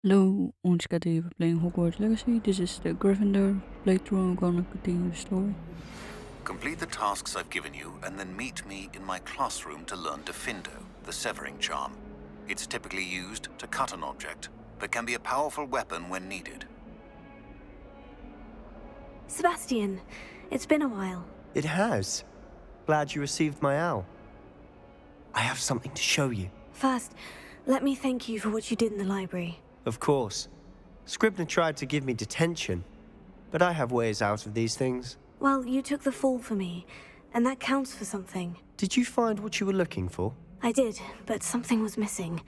Hello, once again we're playing Hogwarts Legacy. This is the Gryffindor playthrough. I'm gonna continue the story. Complete the tasks I've given you, and then meet me in my classroom to learn diffindo, the severing charm. It's typically used to cut an object, but can be a powerful weapon when needed. Sebastian, it's been a while. It has. Glad you received my owl. I have something to show you. First, let me thank you for what you did in the library. Of course. Scribner tried to give me detention, but I have ways out of these things. Well, you took the fall for me, and that counts for something. Did you find what you were looking for? I did, but something was missing.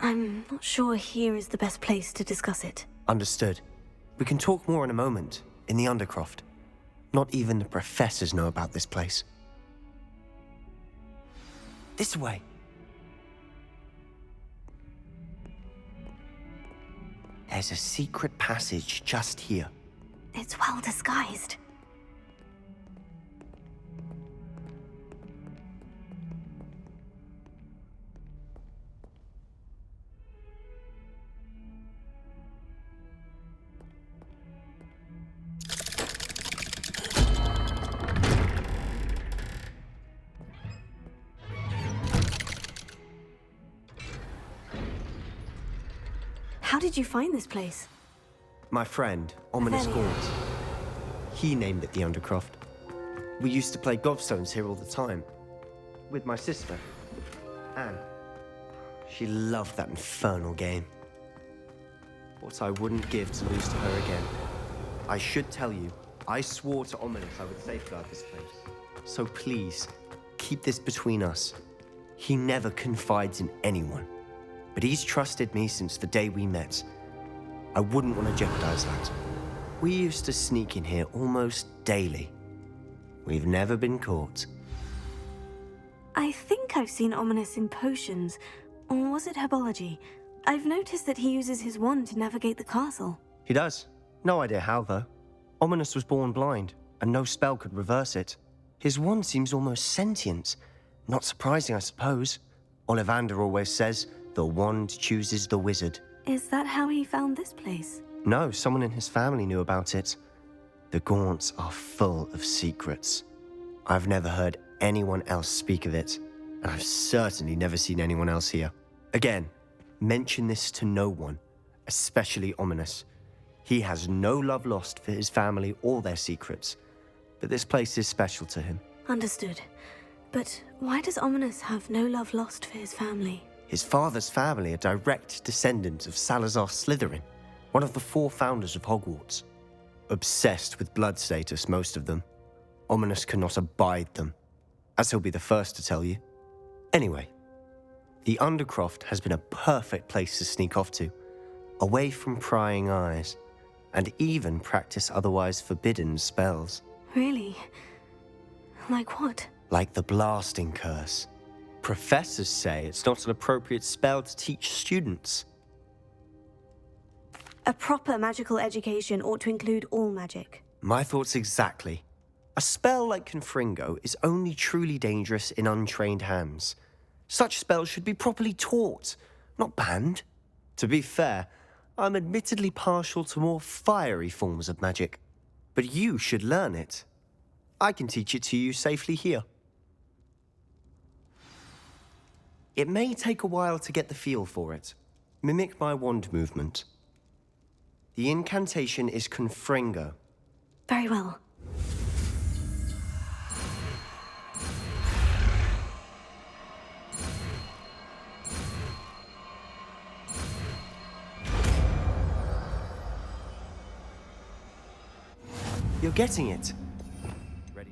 I'm not sure here is the best place to discuss it. Understood. We can talk more in a moment, in the Undercroft. Not even the professors know about this place. This way. There's a secret passage just here. It's well disguised. How did you find this place? My friend, Ominous Very Gaunt. He named it the Undercroft. We used to play gobstones here all the time. With my sister, Anne. She loved that infernal game. What I wouldn't give to lose to her again. I should tell you, I swore to Ominous I would safeguard this place. So please, keep this between us. He never confides in anyone. But he's trusted me since the day we met. I wouldn't want to jeopardize that. We used to sneak in here almost daily. We've never been caught. I think I've seen Ominous in potions. Or was it herbology? I've noticed that he uses his wand to navigate the castle. He does. No idea how, though. Ominous was born blind, and no spell could reverse it. His wand seems almost sentient. Not surprising, I suppose. Ollivander always says, the wand chooses the wizard. Is that how he found this place? No, someone in his family knew about it. The Gaunts are full of secrets. I've never heard anyone else speak of it, and I've certainly never seen anyone else here. Again, mention this to no one, especially Ominous. He has no love lost for his family or their secrets, but this place is special to him. Understood. But why does Ominous have no love lost for his family? His father's family are direct descendants of Salazar Slytherin, one of the 4 founders of Hogwarts. Obsessed with blood status, most of them. Ominous cannot abide them, as he'll be the first to tell you. Anyway, the Undercroft has been a perfect place to sneak off to, away from prying eyes, and even practice otherwise forbidden spells. Really? Like what? Like the blasting curse. Professors say it's not an appropriate spell to teach students. A proper magical education ought to include all magic. My thoughts exactly. A spell like Confringo is only truly dangerous in untrained hands. Such spells should be properly taught, not banned. To be fair, I'm admittedly partial to more fiery forms of magic. But you should learn it. I can teach it to you safely here. It may take a while to get the feel for it. Mimic my wand movement. The incantation is Confringo. Very well. You're getting it. Ready?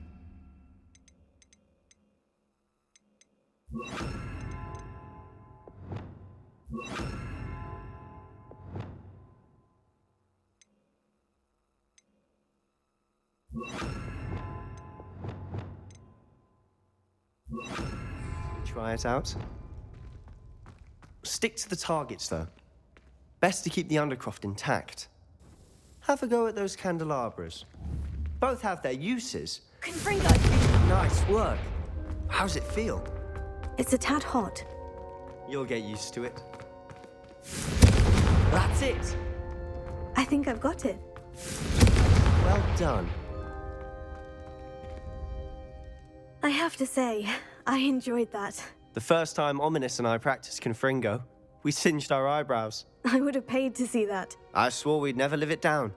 Try it out. Stick to the targets, though. Best to keep the Undercroft intact. Have a go at those candelabras. Both have their uses. Confringo! Nice work. How's it feel? It's a tad hot. You'll get used to it. Ah! it. I think I've got it. Well done. I have to say, I enjoyed that. The first time Ominous and I practiced Confringo, we singed our eyebrows. I would have paid to see that. I swore we'd never live it down.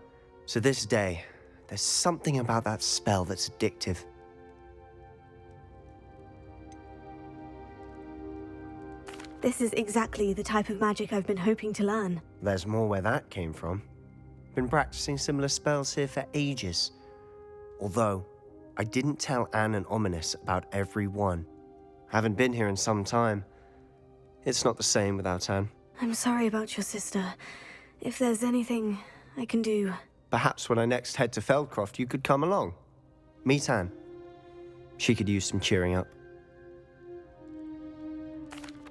So this day, there's something about that spell that's addictive. This is exactly the type of magic I've been hoping to learn. There's more where that came from. Been practicing similar spells here for ages. Although, I didn't tell Anne and Ominous about every one. Haven't been here in some time. It's not the same without Anne. I'm sorry about your sister. If there's anything I can do... Perhaps when I next head to Feldcroft, you could come along. Meet Anne. She could use some cheering up.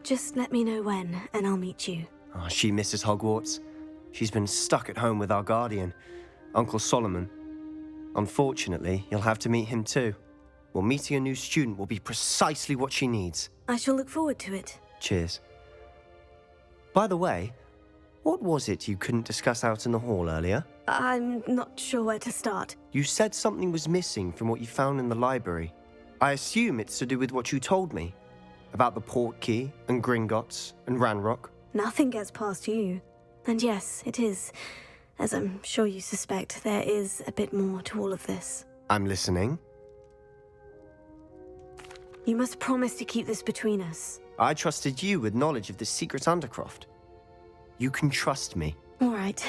Just let me know when, and I'll meet you. Oh, she misses Hogwarts. She's been stuck at home with our guardian, Uncle Solomon. Unfortunately, you'll have to meet him too. Well, meeting a new student will be precisely what she needs. I shall look forward to it. Cheers. By the way, what was it you couldn't discuss out in the hall earlier? I'm not sure where to start. You said something was missing from what you found in the library. I assume it's to do with what you told me. About the Portkey, and Gringotts, and Ranrock. Nothing gets past you. And yes, it is. As I'm sure you suspect, there is a bit more to all of this. I'm listening. You must promise to keep this between us. I trusted you with knowledge of the secret Undercroft. You can trust me. All right.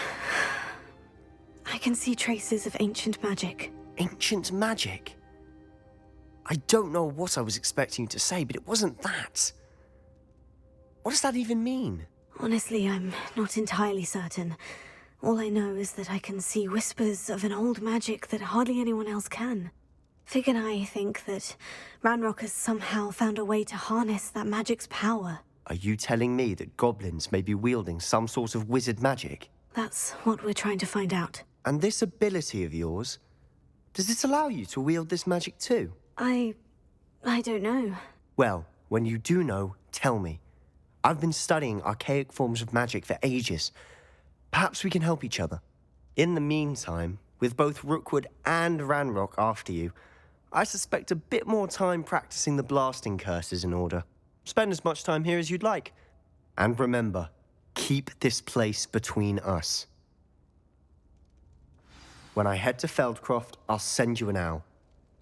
I can see traces of ancient magic. Ancient magic? I don't know what I was expecting you to say, but it wasn't that. What does that even mean? Honestly, I'm not entirely certain. All I know is that I can see whispers of an old magic that hardly anyone else can. Fig and I think that Ranrock has somehow found a way to harness that magic's power. Are you telling me that goblins may be wielding some sort of wizard magic? That's what we're trying to find out. And this ability of yours, does it allow you to wield this magic too? I don't know. Well, when you do know, tell me. I've been studying archaic forms of magic for ages. Perhaps we can help each other. In the meantime, with both Rookwood and Ranrock after you, I suspect a bit more time practicing the blasting curses in order. Spend as much time here as you'd like. And remember, keep this place between us. When I head to Feldcroft, I'll send you an owl.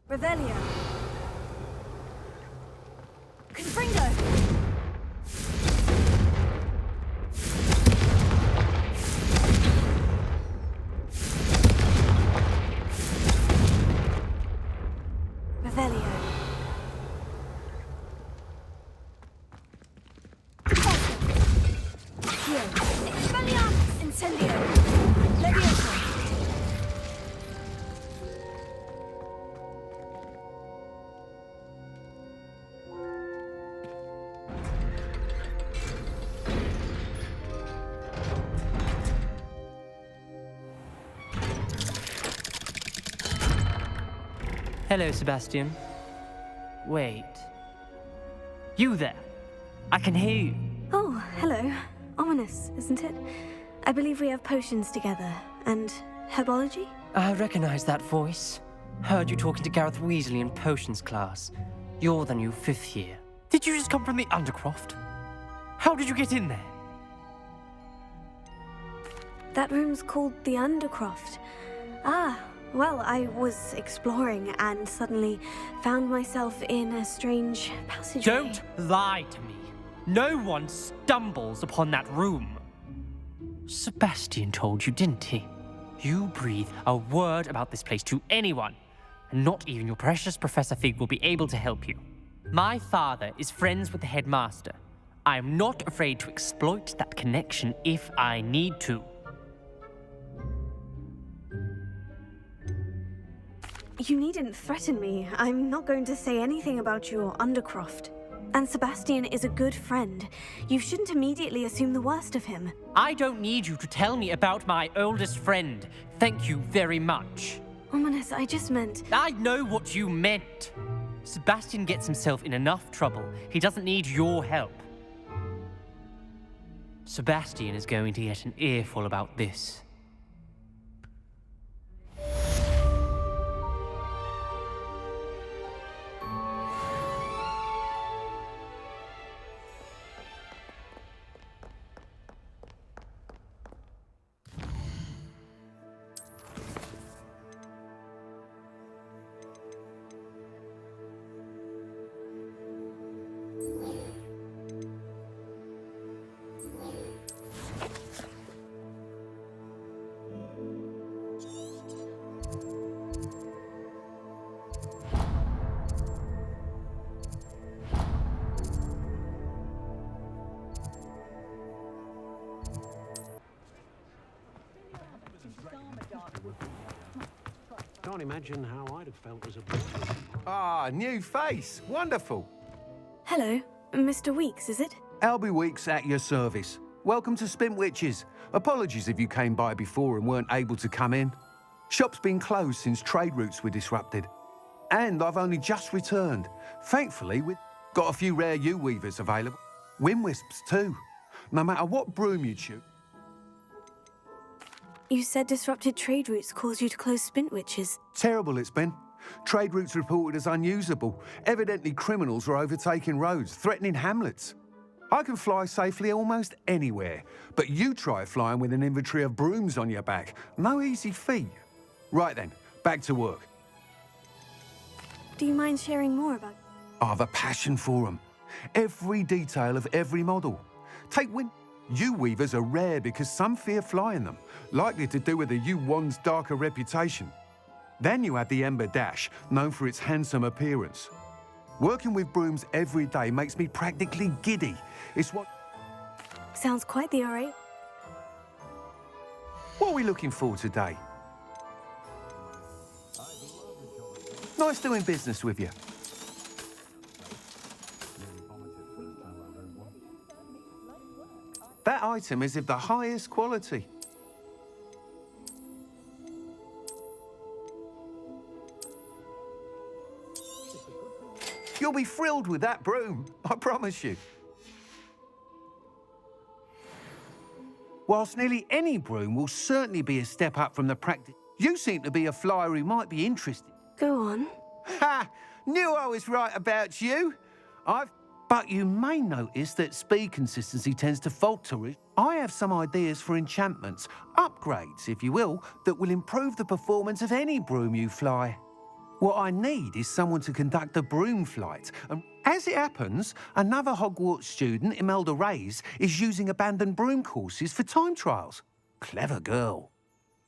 Revelio. Confringo. Revelio. Here. Expelliarmus Incendio. Leviosa. Hello, Sebastian. Wait. You there? I can hear you. Oh, hello. Ominous, isn't it? I believe we have potions together. And herbology? I recognize that voice. Heard you talking to Garreth Weasley in potions class. You're the new 5th year. Did you just come from the Undercroft? How did you get in there? That room's called the Undercroft. Ah, well, I was exploring and suddenly found myself in a strange passageway. Don't lie to me. No one stumbles upon that room. Sebastian told you, didn't he? You breathe a word about this place to anyone, and not even your precious Professor Fig will be able to help you. My father is friends with the headmaster. I am not afraid to exploit that connection if I need to. You needn't threaten me. I'm not going to say anything about your Undercroft. And Sebastian is a good friend. You shouldn't immediately assume the worst of him. I don't need you to tell me about my oldest friend. Thank you very much. Ominous, I just meant... I know what you meant. Sebastian gets himself in enough trouble. He doesn't need your help. Sebastian is going to get an earful about this. Can't imagine how I'd have felt as a boy. Ah, new face. Wonderful. Hello, Mr. Weeks, is it? Albie Weeks at your service. Welcome to Spintwitches. Apologies if you came by before and weren't able to come in. Shop's been closed since trade routes were disrupted. And I've only just returned. Thankfully, we've got a few rare U-weavers available. Windwisps too. No matter what broom you choose. You said disrupted trade routes caused you to close Spintwitches. Terrible it's been. Trade routes reported as unusable. Evidently criminals are overtaking roads, threatening hamlets. I can fly safely almost anywhere, but you try flying with an inventory of brooms on your back. No easy feat. Right then, back to work. Do you mind sharing more about... I've a passion for them. Every detail of every model. Take wind. U-weavers are rare because some fear flying them, likely to do with the U-1's darker reputation. Then you have the Ember Dash, known for its handsome appearance. Working with brooms every day makes me practically giddy. It's what... Sounds quite the array. What are we looking for today? Nice doing business with you. That item is of the highest quality. You'll be thrilled with that broom, I promise you. Whilst nearly any broom will certainly be a step up from the practice, you seem to be a flyer who might be interested. Go on. Ha! Knew I was right about you. But you may notice that speed consistency tends to falter. I have some ideas for enchantments, upgrades, if you will, that will improve the performance of any broom you fly. What I need is someone to conduct a broom flight. And as it happens, another Hogwarts student, Imelda Reyes, is using abandoned broom courses for time trials. Clever girl.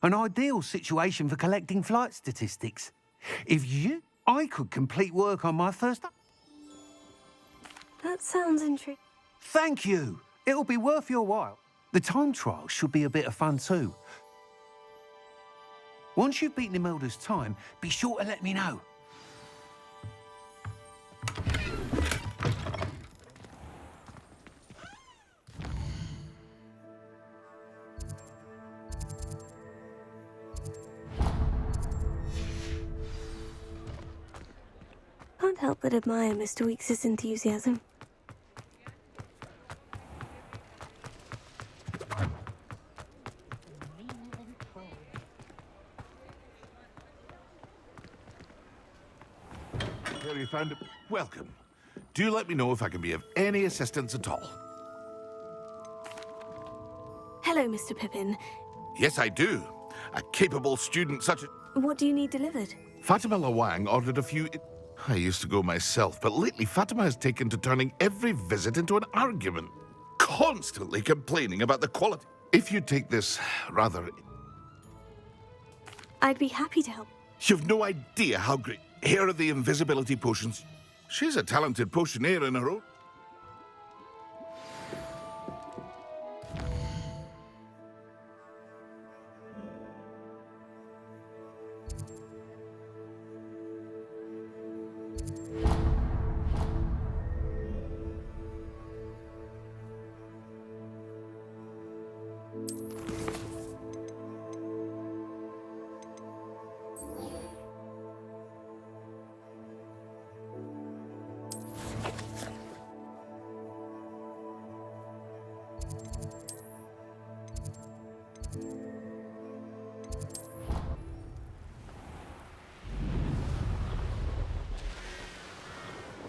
An ideal situation for collecting flight statistics. I could complete work on my first... That sounds intriguing. Thank you. It'll be worth your while. The time trial should be a bit of fun too. Once you've beaten Imelda's time, be sure to let me know. Can't help but admire Mr. Weeks' enthusiasm. Here you found it. Welcome. Do let me know if I can be of any assistance at all. Hello, Mr. Pippin. Yes, I do. A capable student such as... What do you need delivered? Fatima Lawang ordered a few... I used to go myself, but lately Fatima has taken to turning every visit into an argument. Constantly complaining about the quality. If you take this rather... I'd be happy to help. You've no idea how great... Here are the invisibility potions. She's a talented potioneer in her own.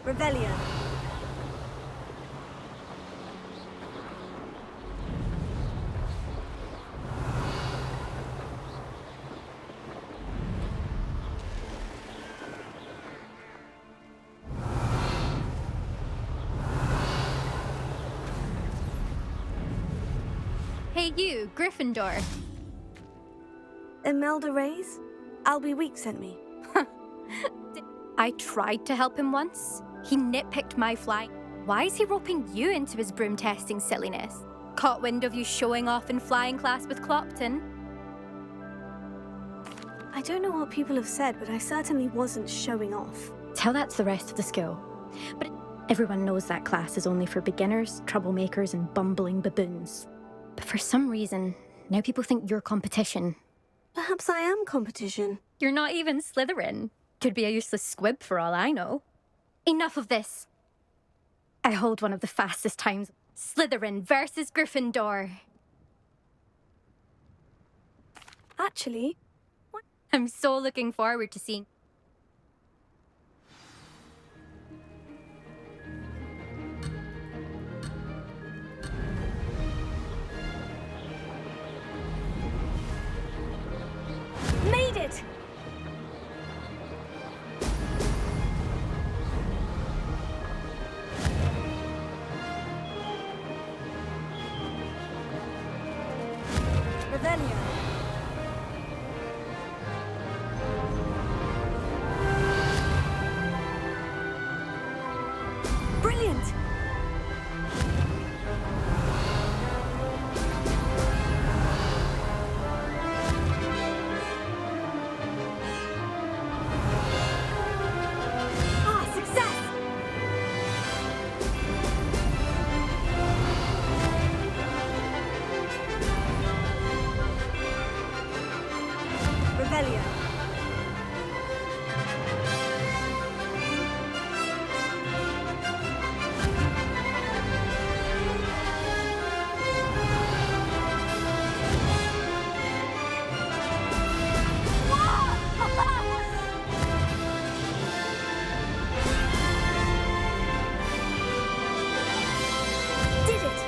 Revelio. Hey you, Gryffindor. Imelda Reyes? Albie Week sent me. I tried to help him once. He nitpicked my flying. Why is he roping you into his broom testing silliness? Caught wind of you showing off in flying class with Clopton? I don't know what people have said, but I certainly wasn't showing off. Tell that to the rest of the school. But everyone knows that class is only for beginners, troublemakers, and bumbling baboons. But for some reason, now people think you're competition. Perhaps I am competition. You're not even Slytherin. Could be a useless squib for all I know. Enough of this. I hold one of the fastest times. Slytherin versus Gryffindor. Actually, I'm so looking forward to seeing. made it! Revelio. Brilliant! Ah, success! Revelio. Did it!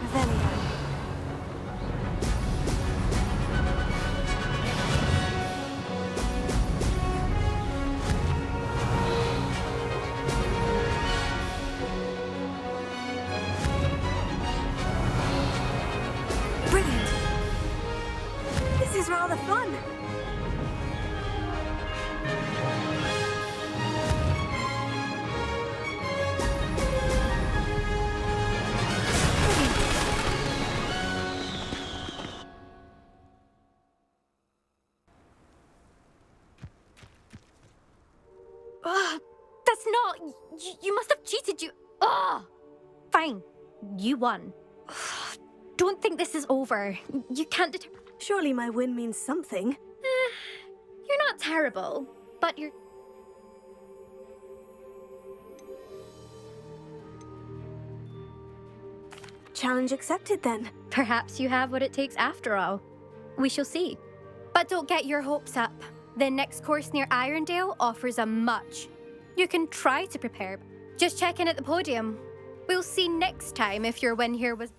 Revelio. Brilliant! This is rather fun! Ugh, that's not. You must have cheated. Ugh. Fine. You won. Ugh, don't think this is over. You can't Surely my win means something. You're not terrible, but you're. Challenge accepted then. Perhaps you have what it takes after all. We shall see. But don't get your hopes up. The next course near Irondale offers a much. You can try to prepare. Just check in at the podium. We'll see next time if your win here was.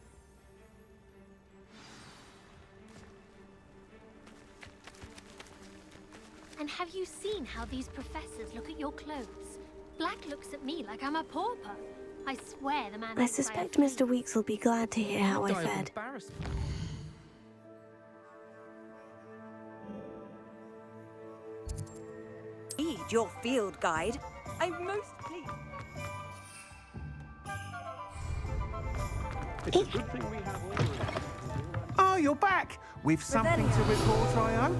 And have you seen how these professors look at your clothes? Black looks at me like I'm a pauper. I swear the man. I suspect Mr. Weeks will be glad to hear how I fared. Read your field guide. I'm most pleased. It's a good thing we have all. Oh, you're back! With something to report, I hope?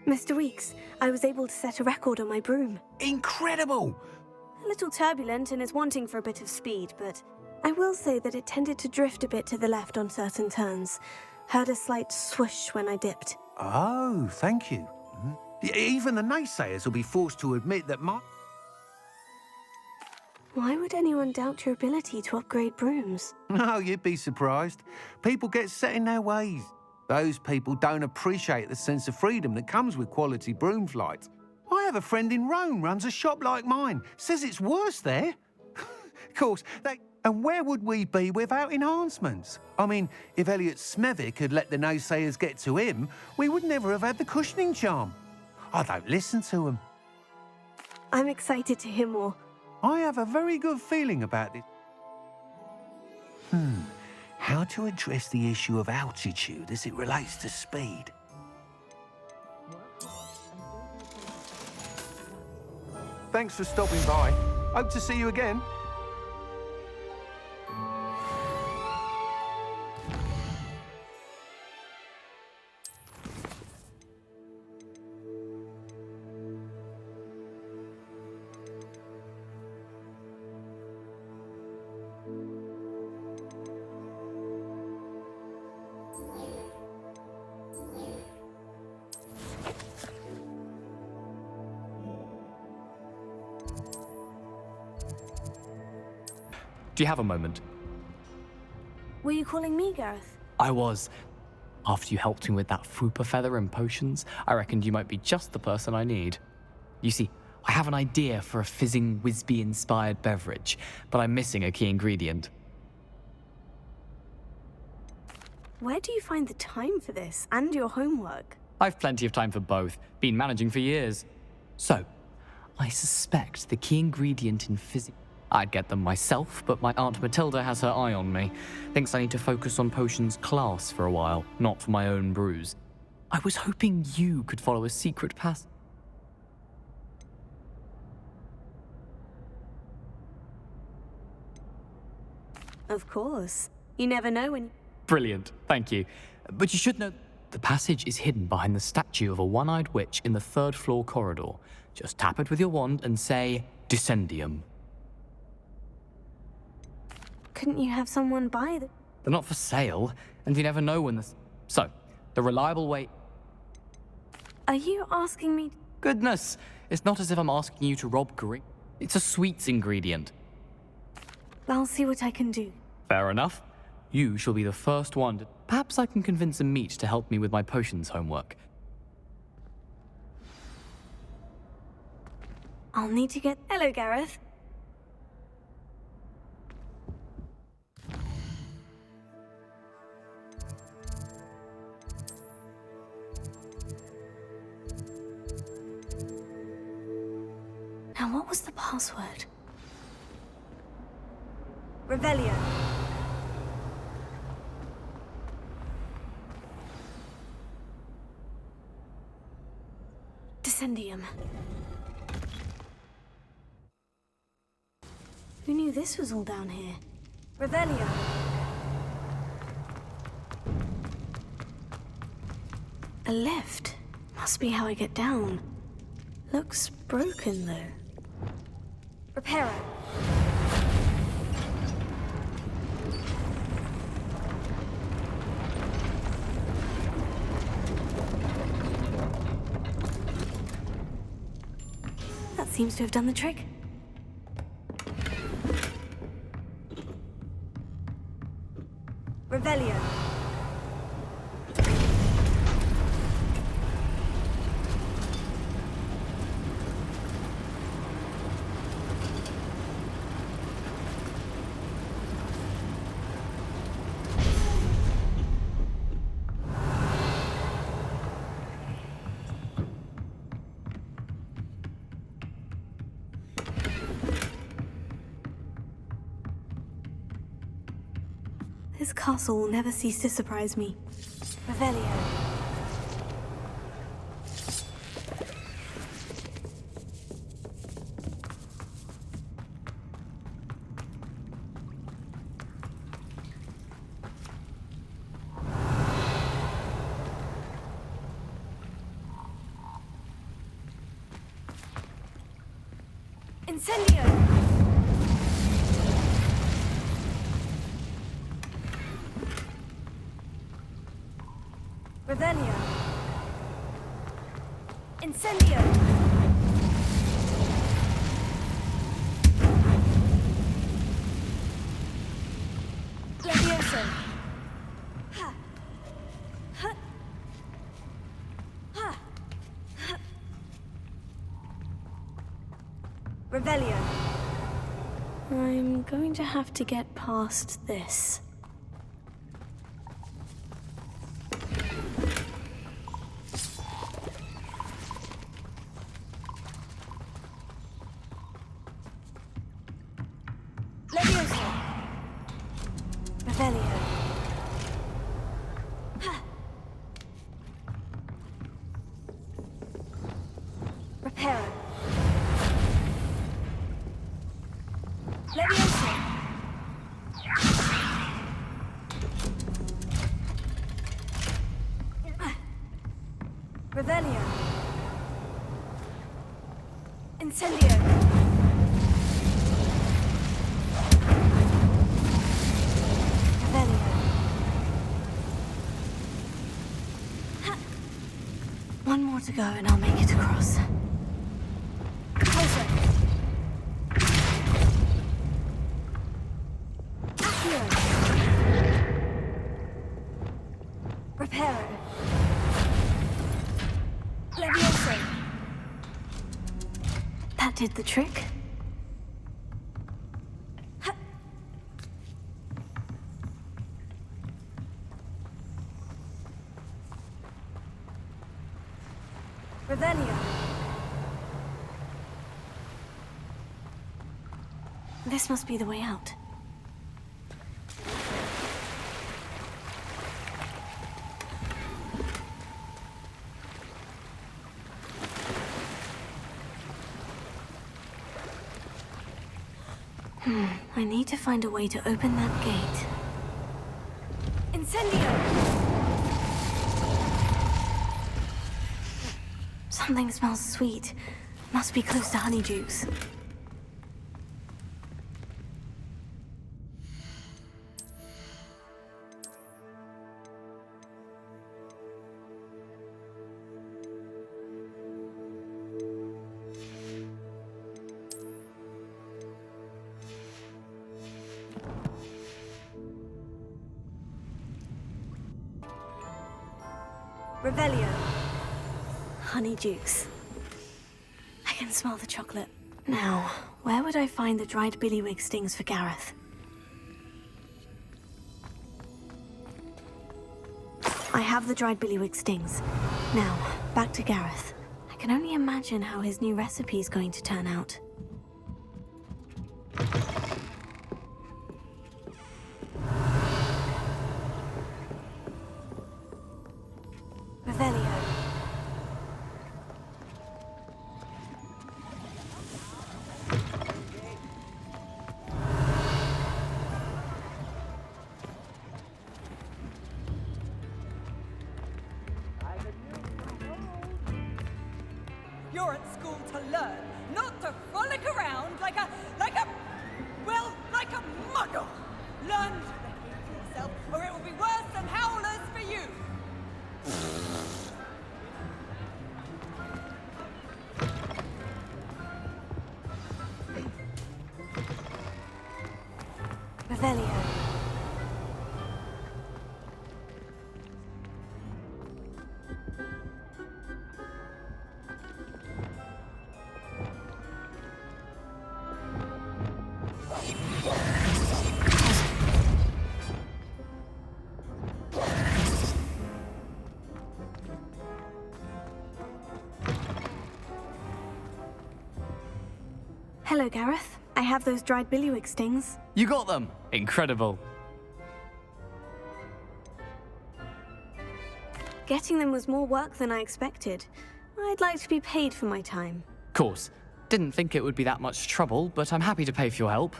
Mr. Weeks, I was able to set a record on my broom. Incredible! A little turbulent and is wanting for a bit of speed, but I will say that it tended to drift a bit to the left on certain turns. Heard a slight swoosh when I dipped. Oh, thank you. Even the naysayers will be forced to admit that my... Why would anyone doubt your ability to upgrade brooms? No, you'd be surprised. People get set in their ways. Those people don't appreciate the sense of freedom that comes with quality broom flights. I have a friend in Rome runs a shop like mine. Says it's worse there. Of course, and where would we be without enhancements? I mean, if Elliot Smethwick had let the naysayers get to him, we would never have had the cushioning charm. I don't listen to them. I'm excited to hear more. I have a very good feeling about this. How to address the issue of altitude as it relates to speed? Thanks for stopping by. Hope to see you again. Do you have a moment? Were you calling me, Garreth? I was. After you helped me with that fupa feather and potions, I reckoned you might be just the person I need. You see, I have an idea for a fizzing Wisby-inspired beverage, but I'm missing a key ingredient. Where do you find the time for this and your homework? I've plenty of time for both. Been managing for years. So, I suspect the key ingredient in fizzing... I'd get them myself, but my Aunt Matilda has her eye on me. Thinks I need to focus on potions class for a while, not for my own brews. I was hoping you could follow a secret path. Of course. You never know when... Brilliant, thank you. But you should know the passage is hidden behind the statue of a one-eyed witch in the third-floor corridor. Just tap it with your wand and say, Dissendium. Couldn't you have someone buy them? They're not for sale, and you never know when the... So, the reliable way... Are you asking me... Goodness, it's not as if I'm asking you to rob Green. It's a sweets ingredient. I'll see what I can do. Fair enough. You shall be the first one to... Perhaps I can convince a meat to help me with my potions homework. I'll need to get... Hello, Garreth. Now, what was the password? Revelio. Dissendium. Who knew this was all down here? Revelio. A lift. Must be how I get down. Looks broken, though. Reparo. That seems to have done the trick. Revelio. This castle will never cease to surprise me. Revelio. Incendio! Revelio! Incendio! Levioso! Ha! Ha! Ha! Ha! Revelio. I'm going to have to get past this. Levioso. Revelio. Ha. Reparo. Levioso. Revelio. Incendio. Revelio. Ha. One more to go and I'll make it across. Closer. Accio. Reparo. Levioso. That did the trick. Ha. Revelio. This must be the way out. I need to find a way to open that gate. Incendio! Something smells sweet. Must be close to honeydukes. Revelio. Honeydukes. I can smell the chocolate. Now, where would I find the dried billywig stings for Garreth? I have the dried billywig stings. Now, back to Garreth. I can only imagine how his new recipe is going to turn out. Revelio. You're at school to learn, not to frolic around like a muggle. Learn to behave yourself, or it will be worse than howlers for you. Revelio. Hello, Garreth. I have those dried billywig stings. You got them! Incredible. Getting them was more work than I expected. I'd like to be paid for my time. Course. Didn't think it would be that much trouble, but I'm happy to pay for your help.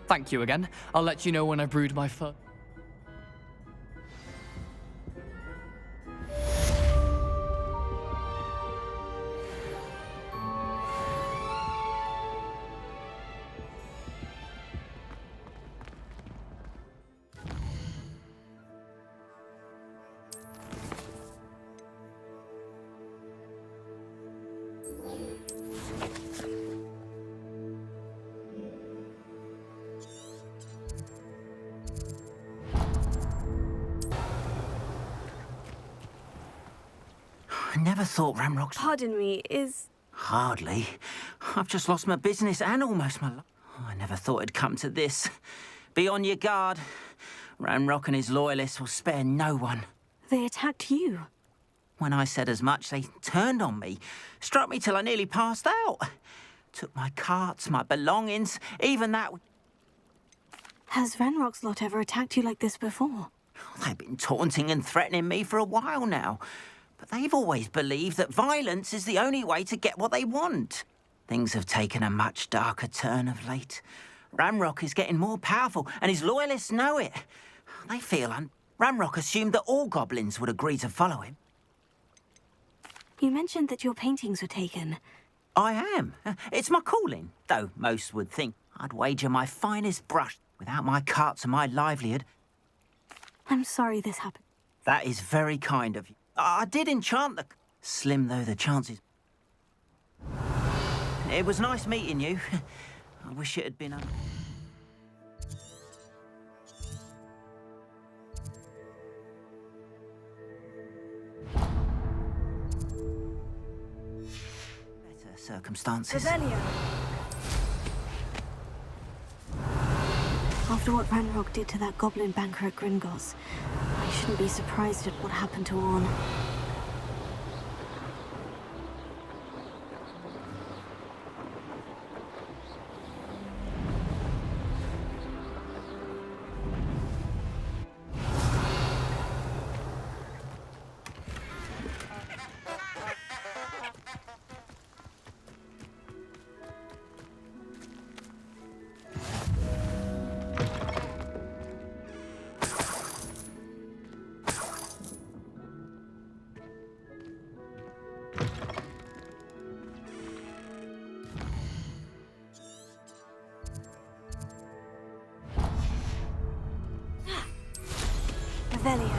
Thank you again. I'll let you know when I brewed my first. never thought Ramrock's... Pardon me, is... Hardly. I've just lost my business and almost my life. I never thought it'd come to this. Be on your guard. Ramrock and his loyalists will spare no one. They attacked you? When I said as much, they turned on me, struck me till I nearly passed out. Took my carts, my belongings, even that... Has Ranrock's lot ever attacked you like this before? They've been taunting and threatening me for a while now. But they've always believed that violence is the only way to get what they want. Things have taken a much darker turn of late. Ramrock is getting more powerful, and his loyalists know it. They feel Ramrock assumed that all goblins would agree to follow him. You mentioned that your paintings were taken. I am. It's my calling, though most would think I'd wager my finest brush. Without my carts and my livelihood... I'm sorry this happened. That is very kind of you. I did enchant the... Slim though the chances... It was nice meeting you. I wish it had been... Better circumstances. Revelio. After what Ranrock did to that goblin banker at Gringotts, I shouldn't be surprised at what happened to Orn. Revelio.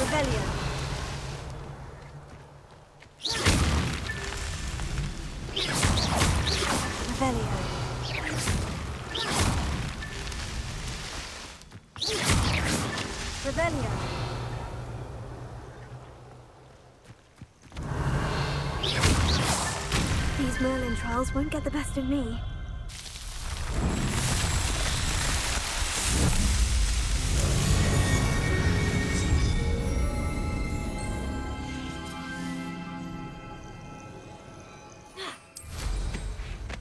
Revelio. Revelio. Revelio. These Merlin trials won't get the best of me.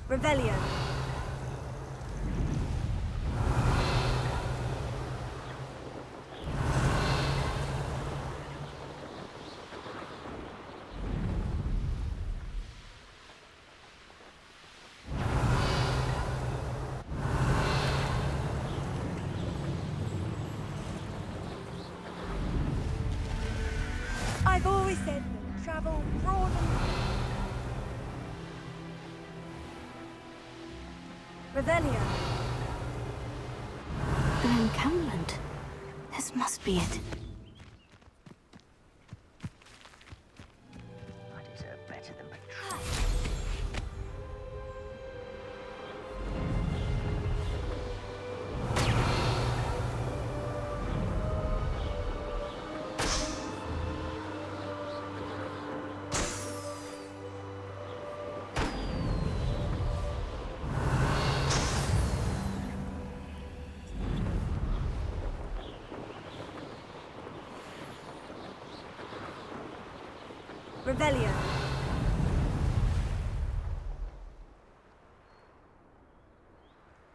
Revelio. always said that travel broad and... Revelio. An encampment. This must be it. I deserve better than betrayal. Revelio.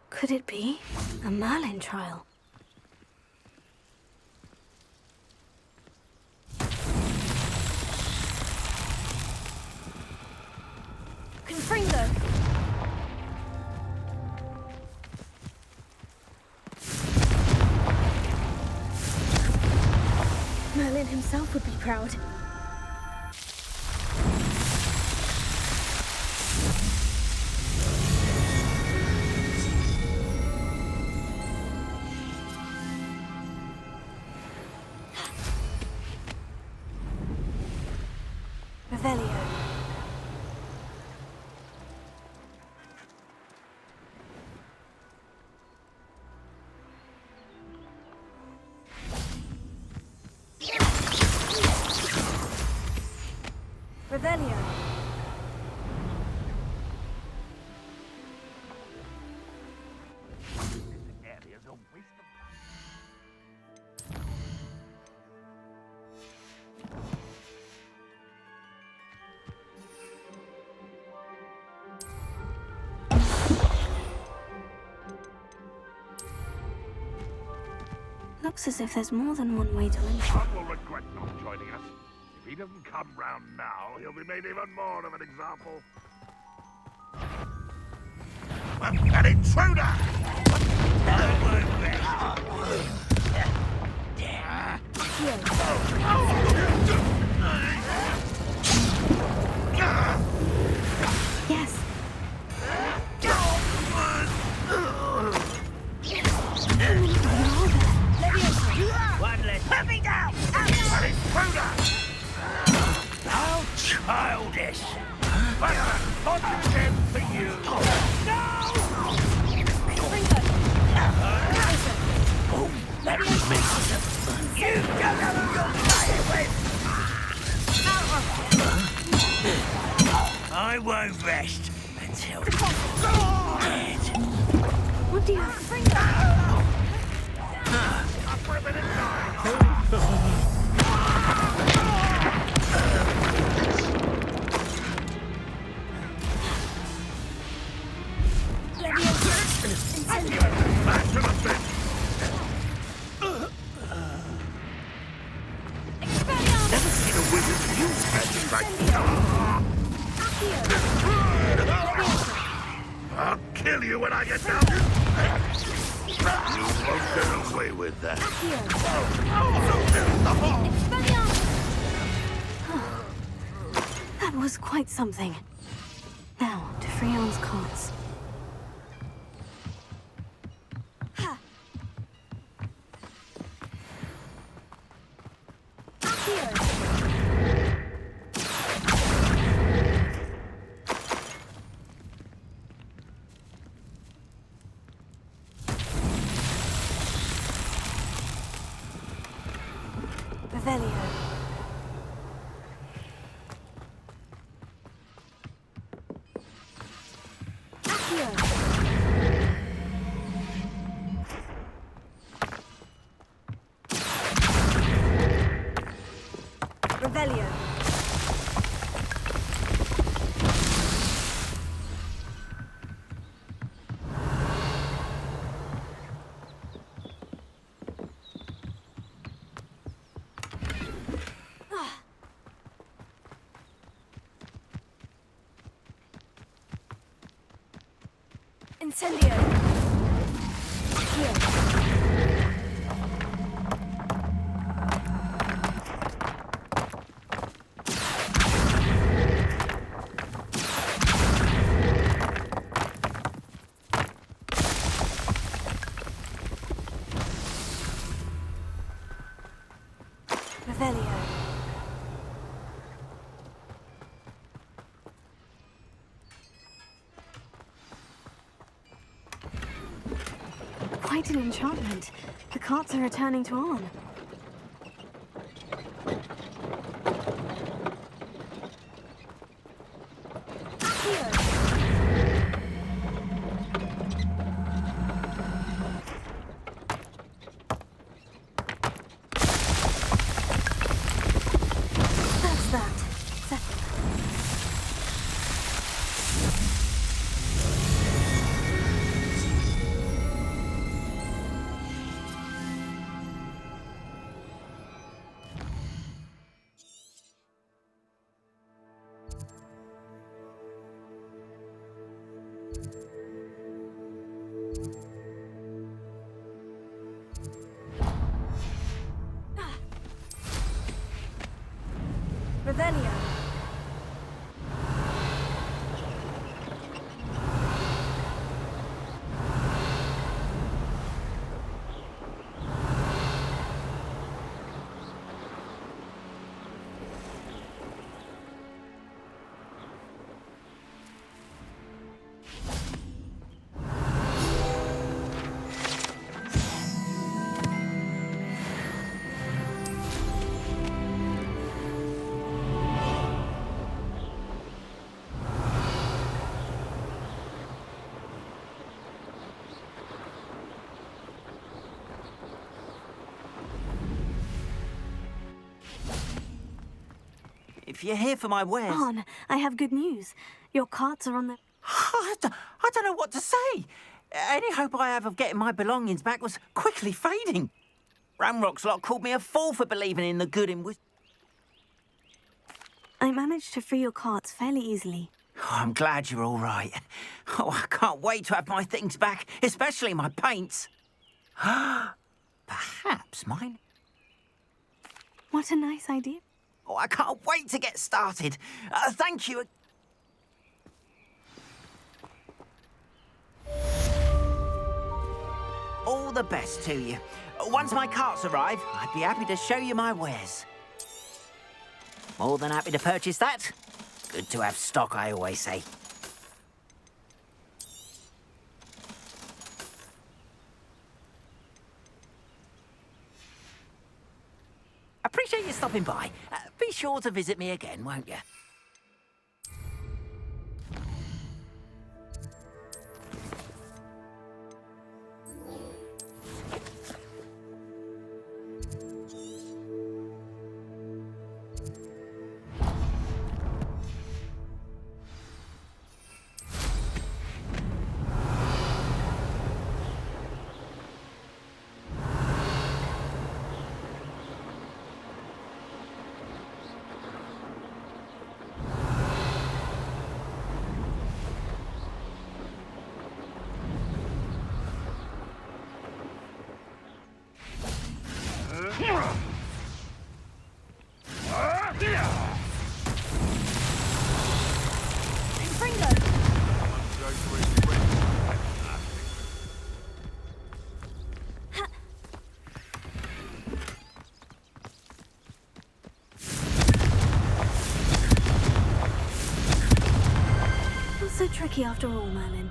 Could it be a Merlin trial? Confringo. Merlin himself would be proud. Revelio. Revelio. Looks as if there's more than one way to enter. Tom will regret not joining us. If he doesn't come round now, he'll be made even more of an example. An intruder! Yes. One less. Put me down! An intruder! How childish! But not again for you! That was me. You don't know who you're playing with! I won't rest until you're dead. What do you Never seen a wizard use magic like I'll kill you when I get down. You won't get away with that. That was quite something. Now, to Freon's cards. Revelio. Revelio. Incendio. quite an enchantment. The carts are returning to Arn. That's that. Revelio. If you're here for my wares... Arn, I have good news. Your carts are on the... I don't know what to say. Any hope I have of getting my belongings back was quickly fading. Ramrock's lot called me a fool for believing in the good in which... I managed to free your carts fairly easily. Oh, I'm glad you're all right. Oh, I can't wait to have my things back, especially my paints. Perhaps mine... What a nice idea. Oh, I can't wait to get started. Thank you. All the best to you. Once my carts arrive, I'd be happy to show you my wares. More than happy to purchase that. Good to have stock, I always say. Appreciate you stopping by. Be sure to visit me again, won't you? Not so tricky after all, Merlin.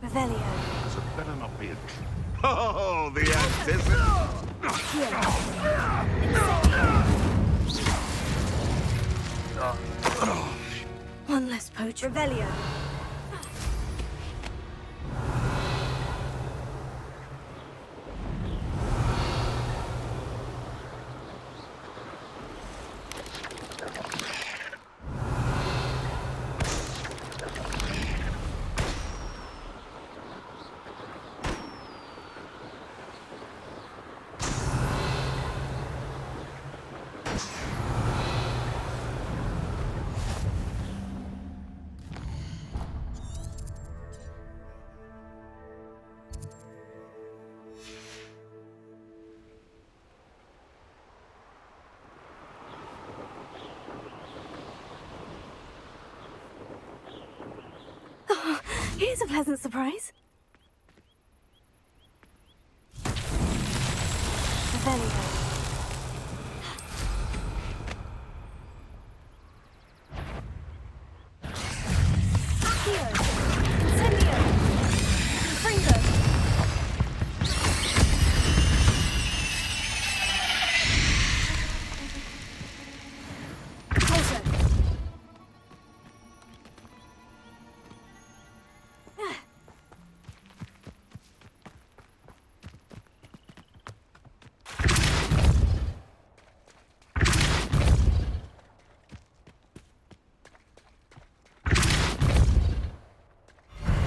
Revelio. So it better not be a... Oh, the anticipation! One less poach. Revelio. Here's a pleasant surprise. Revelio. Accio. Incendio. Confringo. Also.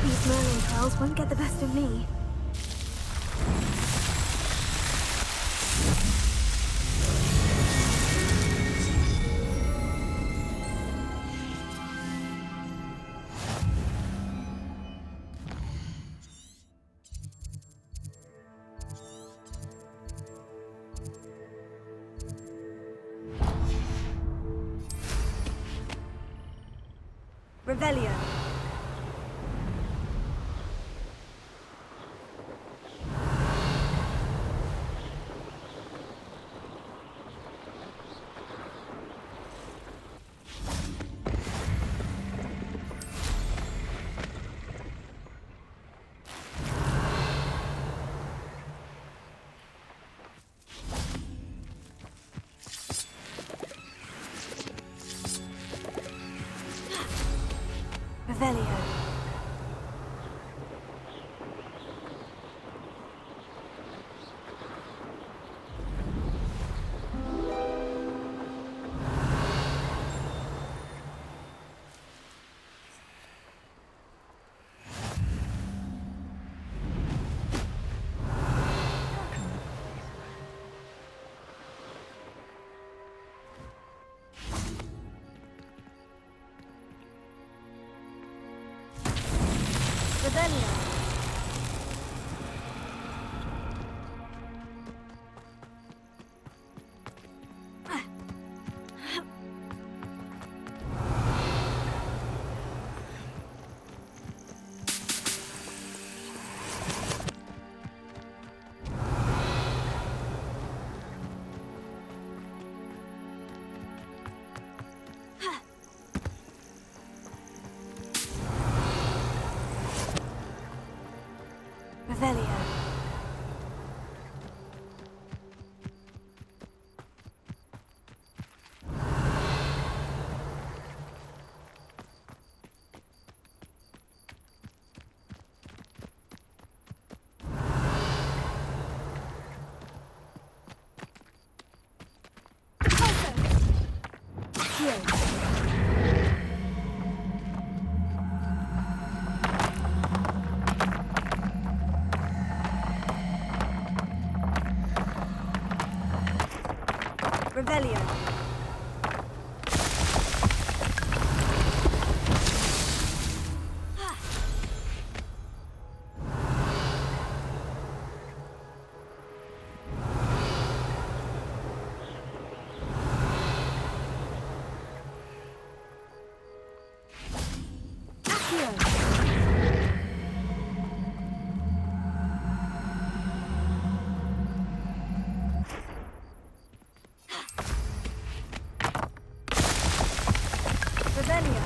These merlin trials won't get the best of me. Revelio. Revelio. Revelio. Revelio. Revelio.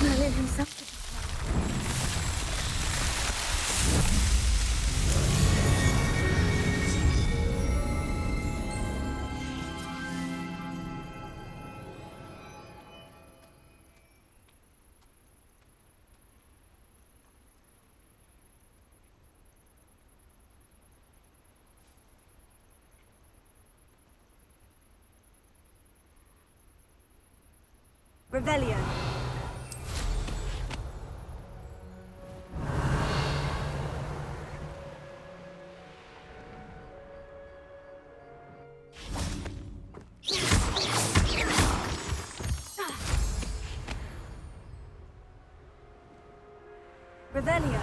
Merlin himself. Revelio. Revelio.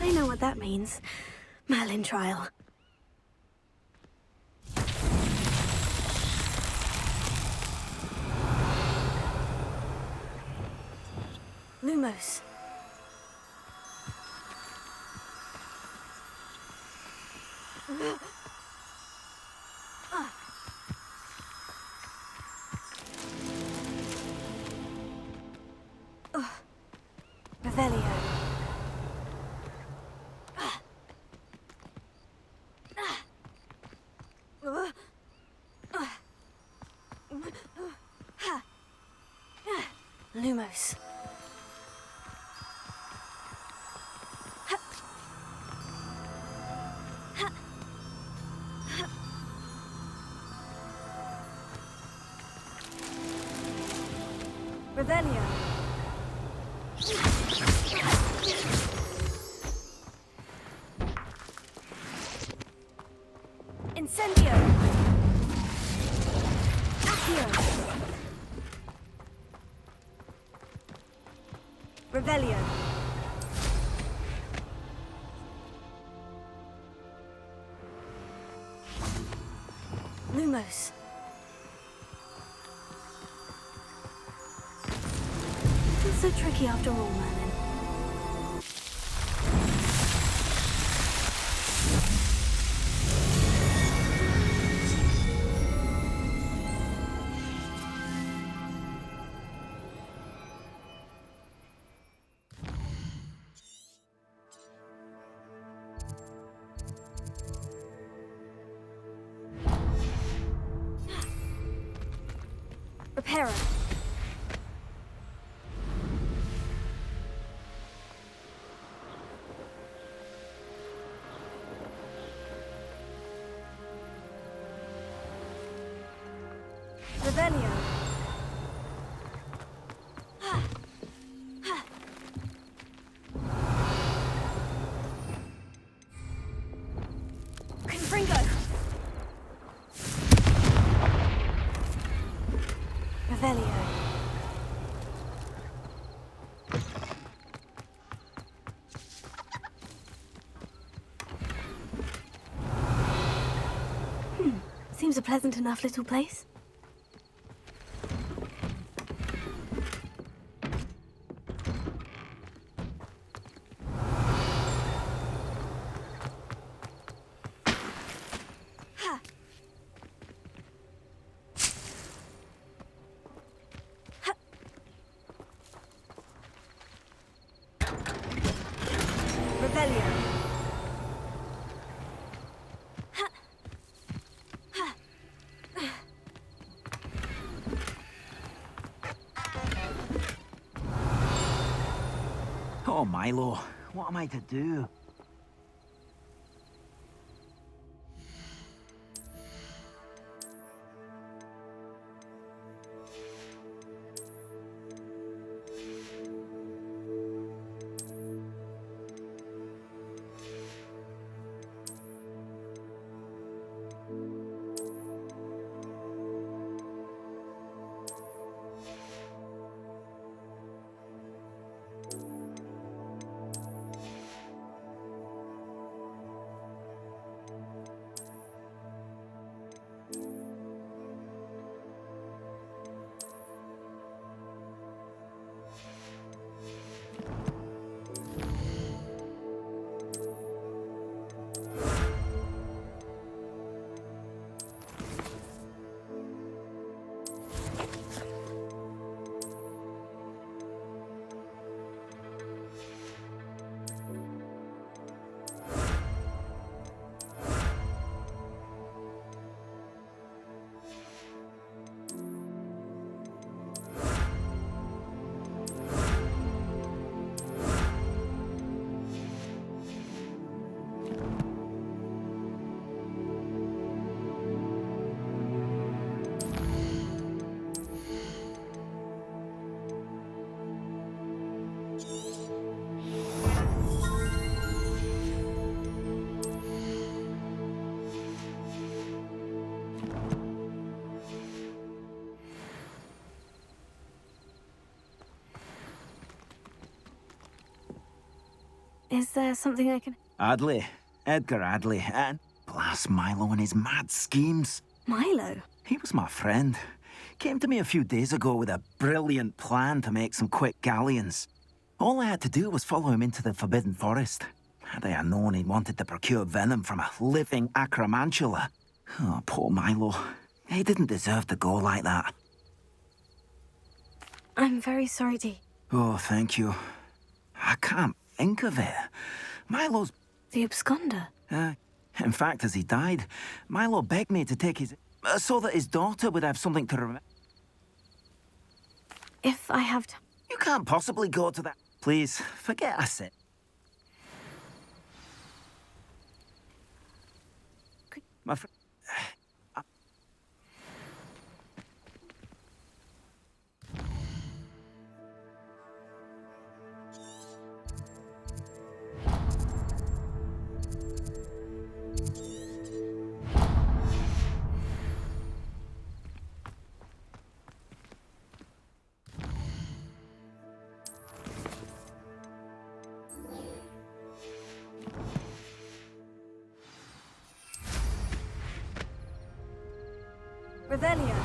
I know what that means. Merlin trial. Lumos. Revelio. Lumos. Revelio. Incendio. Accio. Revelio. Lumos. It's so tricky after all, Merlin. Reparo. Revelio. Confringo. Revelio. Seems a pleasant enough little place. Oh, Milo, what am I to do? Is there something I can... Adley. Edgar Adley. And blast Milo and his mad schemes. Milo? He was my friend. Came to me a few days ago with a brilliant plan to make some quick galleons. All I had to do was follow him into the Forbidden Forest. Had I known he wanted to procure venom from a living acromantula. Oh, poor Milo. He didn't deserve to go like that. I'm very sorry, Dee. Oh, thank you. I can't think of it. Milo's... The absconder? In fact, as he died, Milo begged me to take his... so that his daughter would have something to remember. If I have to... You can't possibly go to that... Please, forget I said... My friend... Revelio.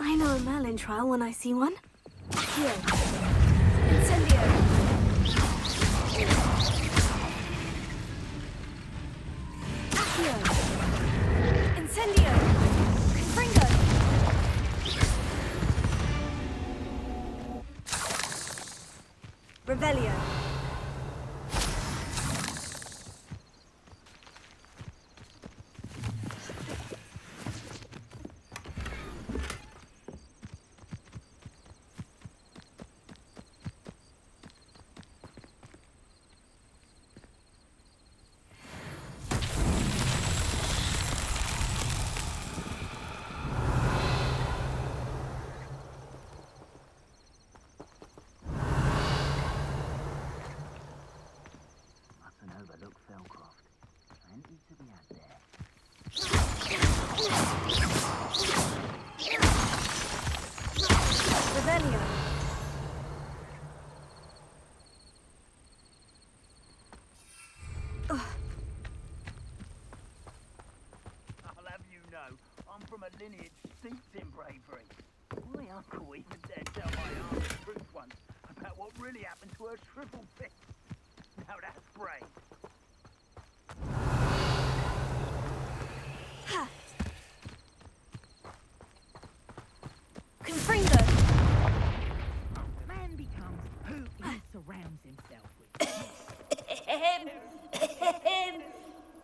I know a Merlin trial when I see one. Here. Incendio. Accio. Incendio. Confringo. Revelio. Revelio. I'll have you know, I'm from a lineage steeped in bravery. My uncle even dared tell my aunt the truth once about what really happened to her shriveled fist. Now that's brave. Confringo. Man becomes who he surrounds himself with.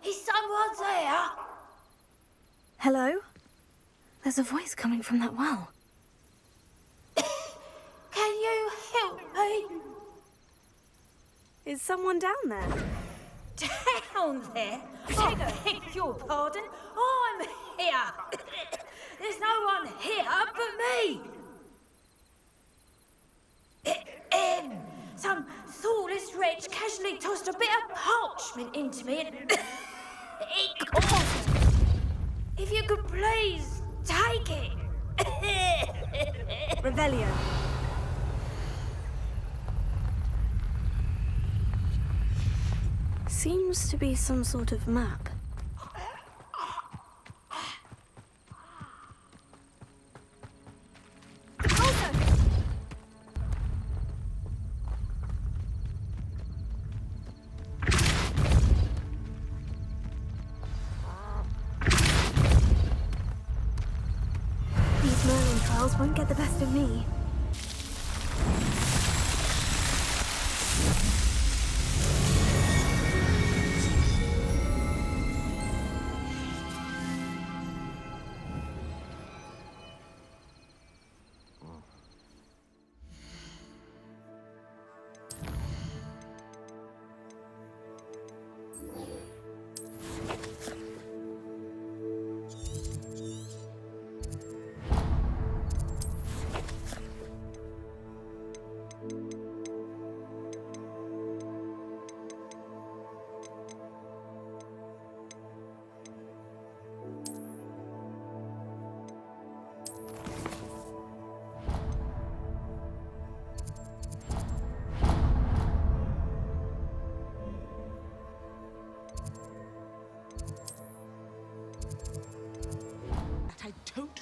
Is someone there? Hello? There's a voice coming from that well. Can you help me? Is someone down there? Down there? I beg your pardon. I'm here. There's no one here but me. Some thoughtless wretch casually tossed a bit of parchment into me and it caused. If you could please take it. Revelio. Seems to be some sort of map. These Merlin trials won't get the best of me.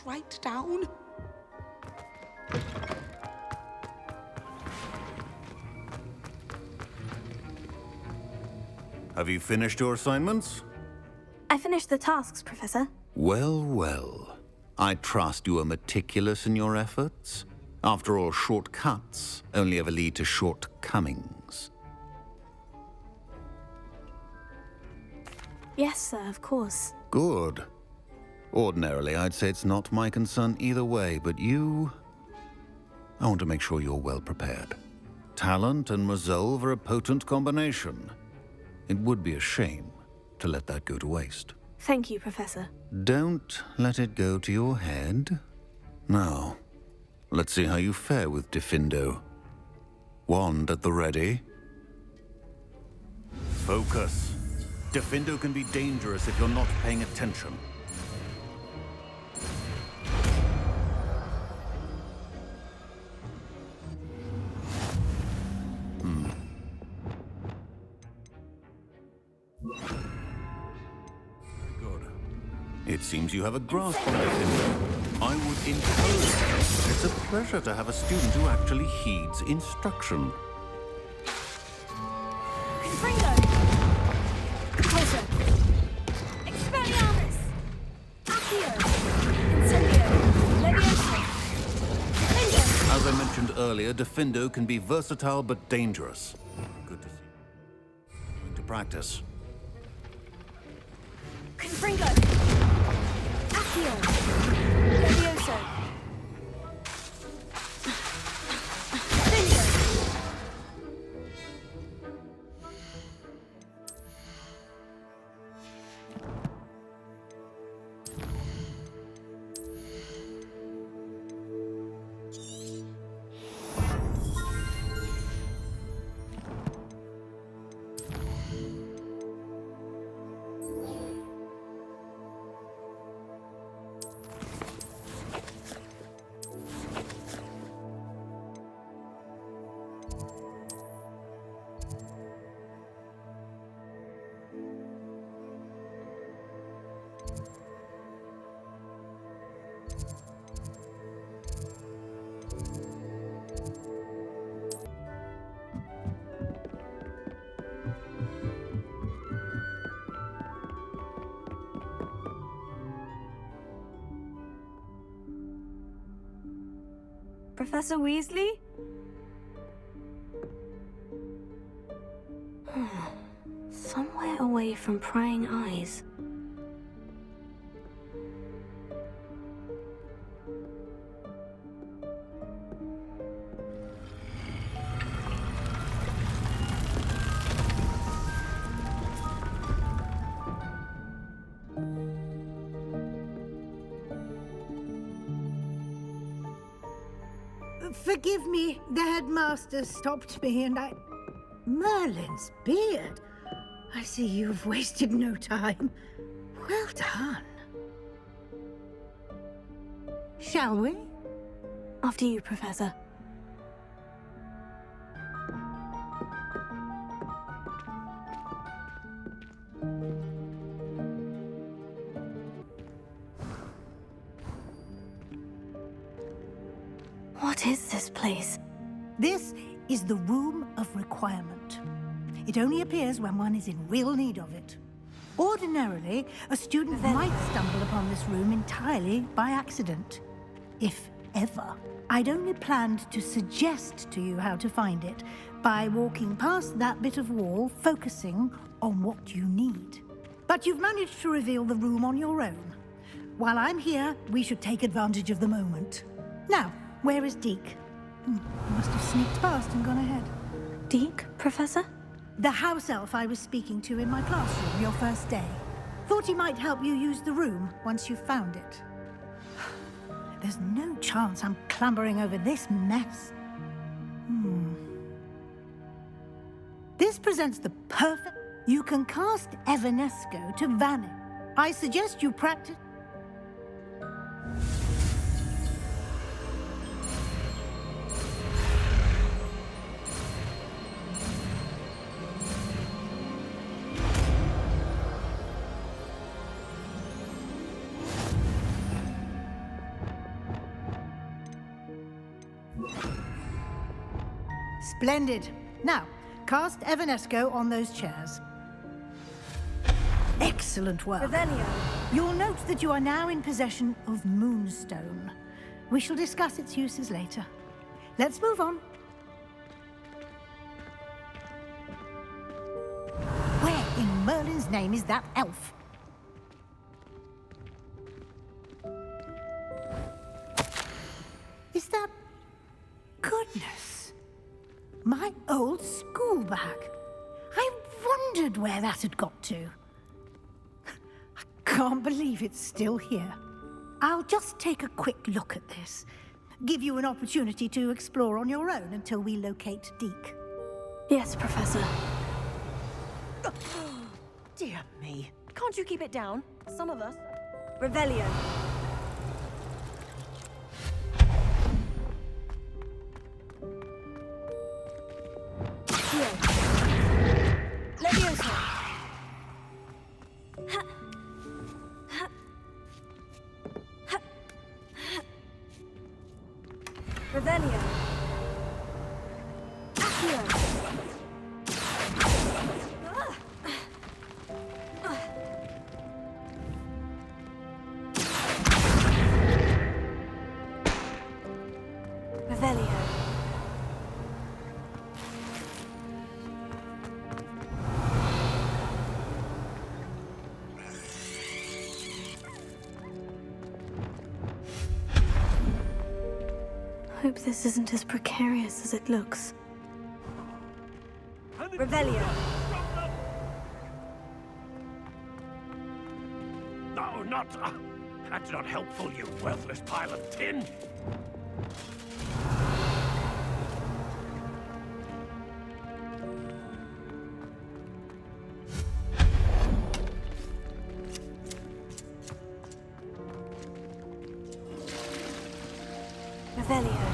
straight down. Have you finished your assignments? I finished the tasks, Professor. Well, well. I trust you are meticulous in your efforts. After all, shortcuts only ever lead to shortcomings. Yes, sir, of course. Good. Ordinarily, I'd say it's not my concern either way, but you... I want to make sure you're well prepared. Talent and resolve are a potent combination. It would be a shame to let that go to waste. Thank you, Professor. Don't let it go to your head. Now, let's see how you fare with diffindo. Wand at the ready. Focus. Diffindo can be dangerous if you're not paying attention. Good. It seems you have a grasp on diffindo. I would encourage you. It's a pleasure to have a student who actually heeds instruction. Confringo! Closer! Expelliarmus! Accio! Incendio! Leviosa! Diffindo! As I mentioned earlier, diffindo can be versatile but dangerous. Good to see you. Going to practice. Confringo! Accio! Leviosa! Diffindo! Professor Weasley? Somewhere away from prying eyes. Forgive me, the headmaster stopped me and I... Merlin's beard. I see you've wasted no time. Well done. Shall we? After you, Professor. What is this place? This is the Room of Requirement. It only appears when one is in real need of it. Ordinarily, a student might stumble upon this room entirely by accident. If ever. I'd only planned to suggest to you how to find it by walking past that bit of wall, focusing on what you need. But you've managed to reveal the room on your own. While I'm here, we should take advantage of the moment. Now, where is Deek? Must have sneaked past and gone ahead. Deek, Professor? The house elf I was speaking to in my classroom your first day. Thought he might help you use the room once you've found it. There's no chance I'm clambering over this mess. This presents the perfect... You can cast Evanesco to vanish. I suggest you practice... Splendid. Now, cast Evanesco on those chairs. Excellent work. Revelio. You'll note that you are now in possession of Moonstone. We shall discuss its uses later. Let's move on. Where in Merlin's name is that elf? Is that... Goodness. My old school bag. I wondered where that had got to. I can't believe it's still here. I'll just take a quick look at this. Give you an opportunity to explore on your own until we locate Deek. Yes, Professor. Dear me. Can't you keep it down? Some of us. Revelio. Leviosa. Revelio. Accio. Revelio. Hope this isn't as precarious as it looks. Revelio. No, not... that's not helpful, you worthless pile of tin. Revelio.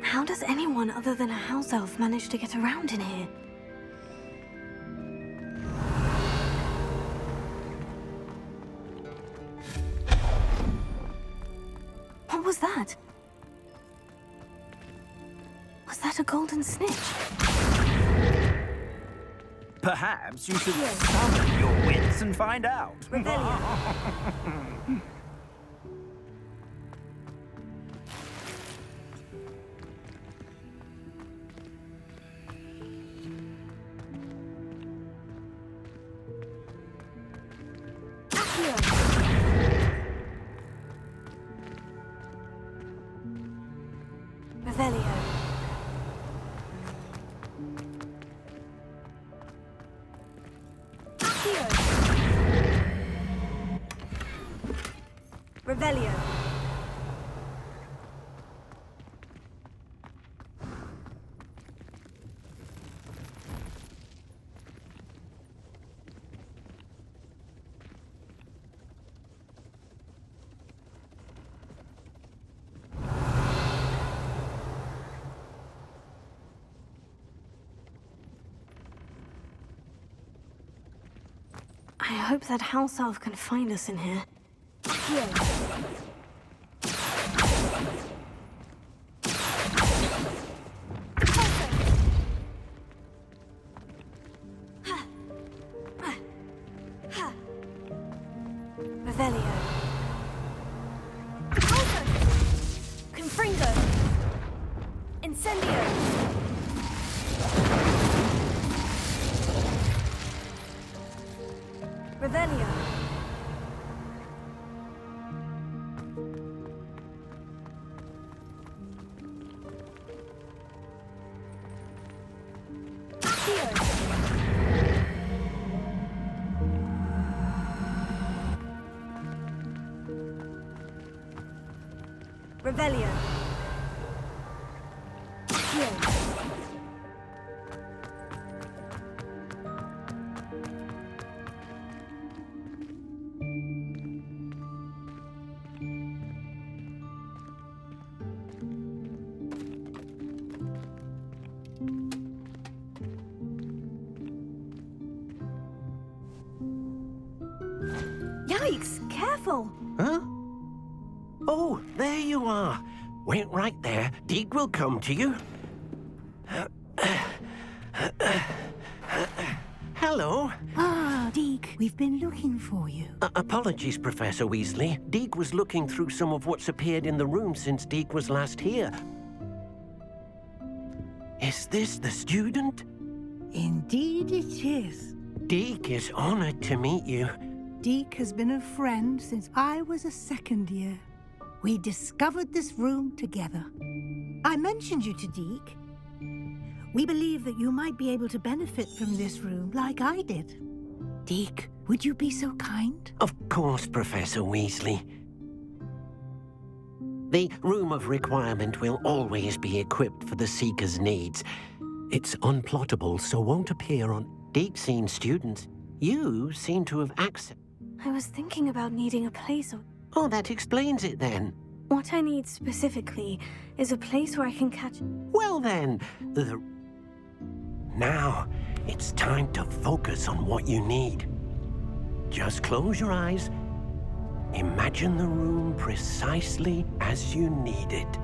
How does anyone other than a house elf manage to get around in here? What was that? Was that a golden snitch? Perhaps you should summon your wits and find out. Revelio. Revelio. I hope that house elf can find us in here. Revelio. Confringo. Incendio. Revelio. Revelio. Yikes! Careful! Huh? Oh, there you are. Wait right there. Deek will come to you. Hello. Ah, Deek, we've been looking for you. Apologies, Professor Weasley. Deek was looking through some of what's appeared in the room since Deek was last here. Is this the student? Indeed it is. Deek is honored to meet you. Deek has been a friend since I was a second year. We discovered this room together. I mentioned you to Deek. We believe that you might be able to benefit from this room like I did. Deek, would you be so kind? Of course, Professor Weasley. The Room of Requirement will always be equipped for the Seeker's needs. It's unplottable, so won't appear on Deek-seen students. You seem to have access. I was thinking about needing a place. Oh, that explains it then. What I need specifically is a place where I can catch... Well then, Now, it's time to focus on what you need. Just close your eyes. Imagine the room precisely as you need it.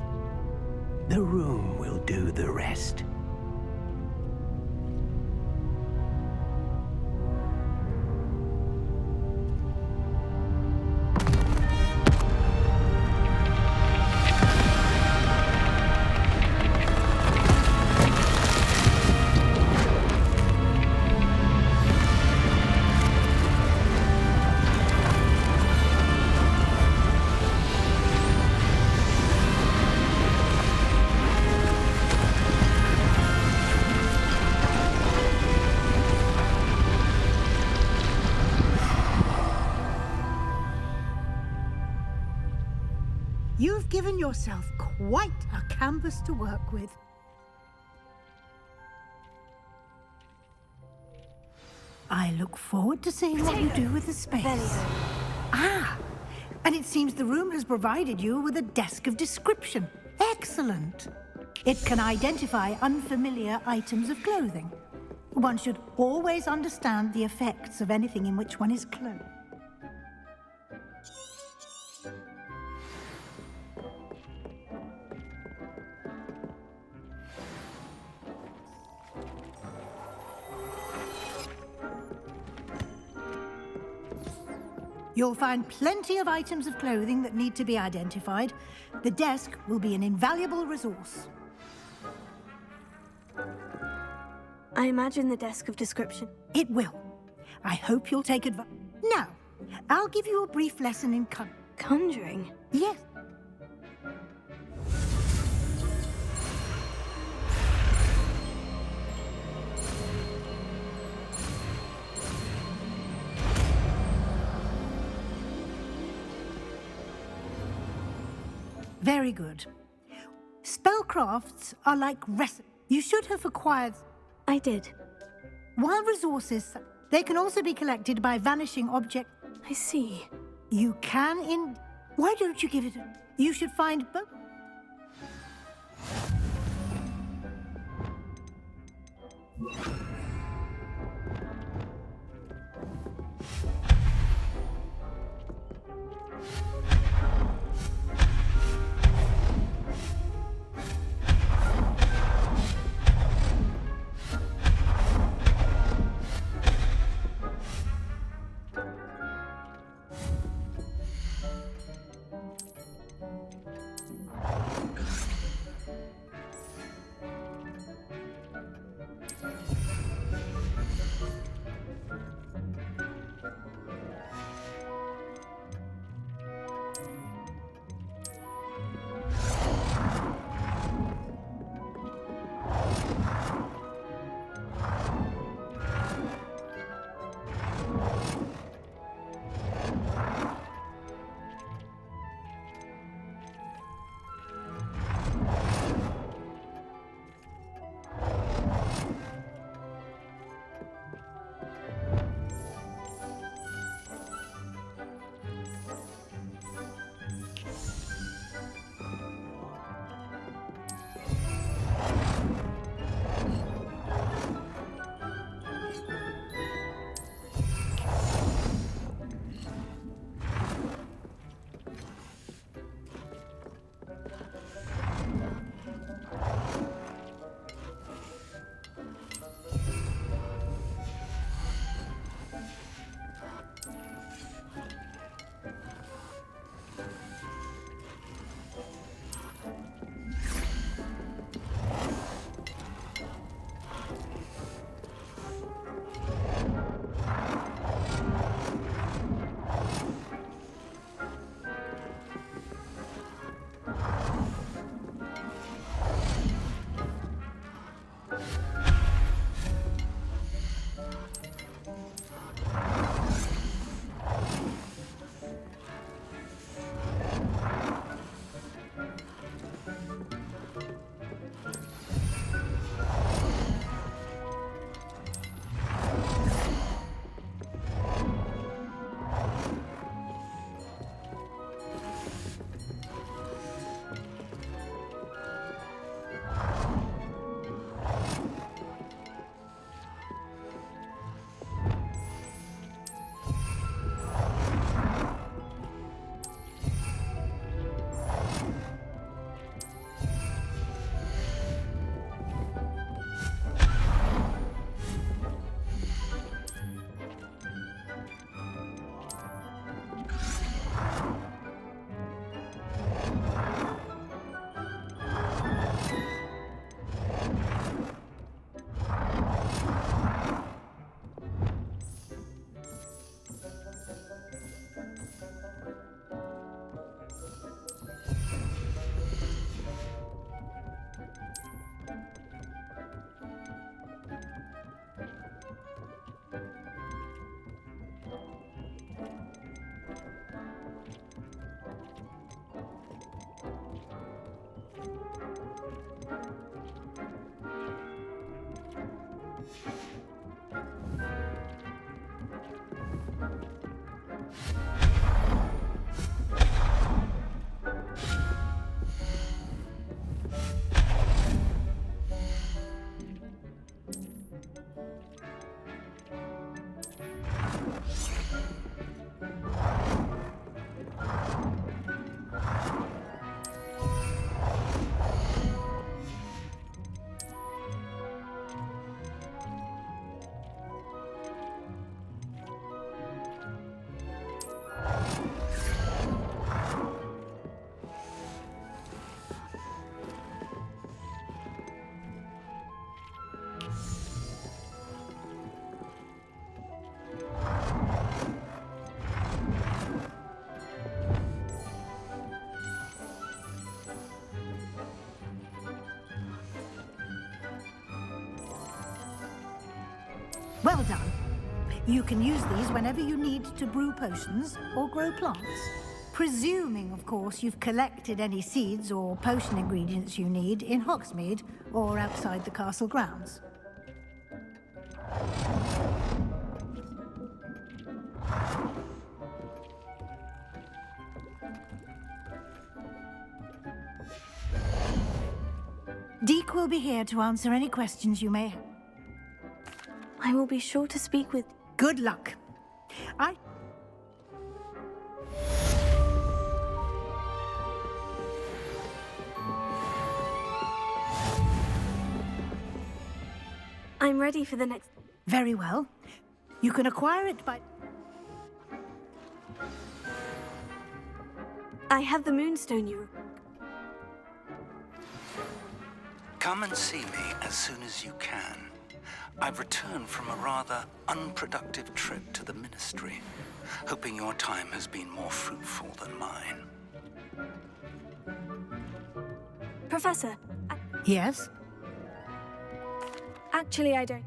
The room will do the rest. You've given yourself quite a canvas to work with. I look forward to seeing what you do with the space. Ah, and it seems the room has provided you with a desk of description. Excellent. It can identify unfamiliar items of clothing. One should always understand the effects of anything in which one is clothed. You'll find plenty of items of clothing that need to be identified. The desk will be an invaluable resource. I imagine the desk of description. It will. I hope you'll take advantage. Now, I'll give you a brief lesson in conjuring. Yes. Very good. Spellcrafts are like recipes. You should have acquired... I did. While resources, they can also be collected by vanishing objects. I see. You can Why don't you give it a... You should find both... Well done. You can use these whenever you need to brew potions or grow plants. Presuming, of course, you've collected any seeds or potion ingredients you need in Hogsmeade or outside the castle grounds. Deek will be here to answer any questions you may have. I will be sure to speak with... Good luck. I'm ready for the next... Very well. You can acquire it by... I have the moonstone you... Come and see me as soon as you can. I've returned from a rather unproductive trip to the Ministry, hoping your time has been more fruitful than mine. Professor, Yes? actually I don't...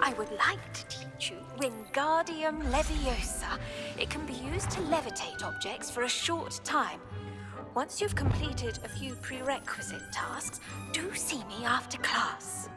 I would like to teach you Wingardium Leviosa. It can be used to levitate objects for a short time. Once you've completed a few prerequisite tasks, do see me after class.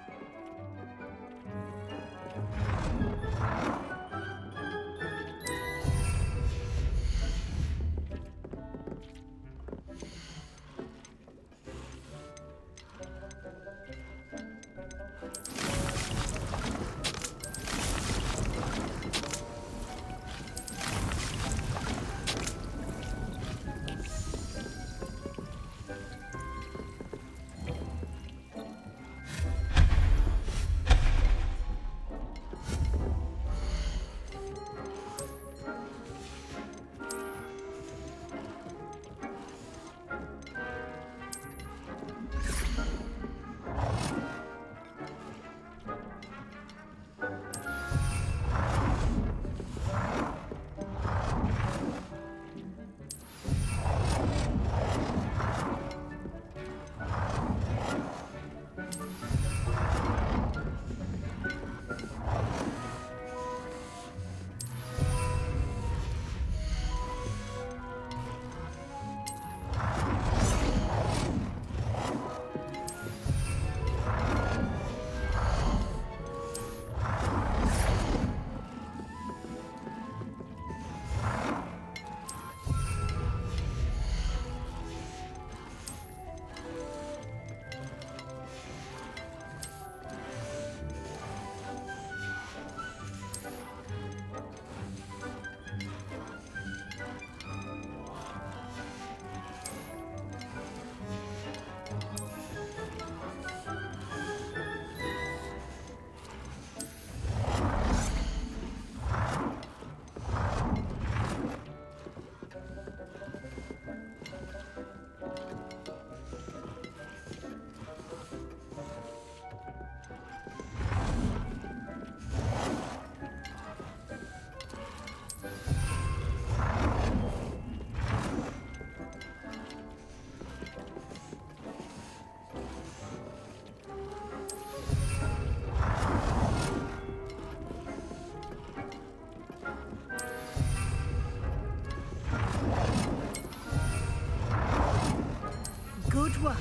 Good work.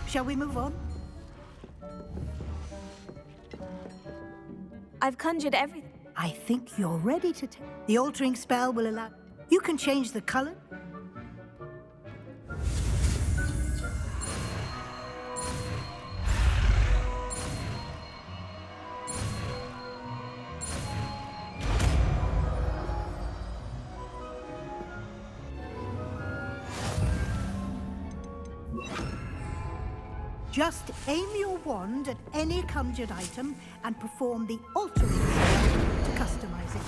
Shall we move on? I've conjured everything. I think you're ready to take... The altering spell will allow... You can change the color. Just aim your wand at any conjured item and perform the altering spell to customize it.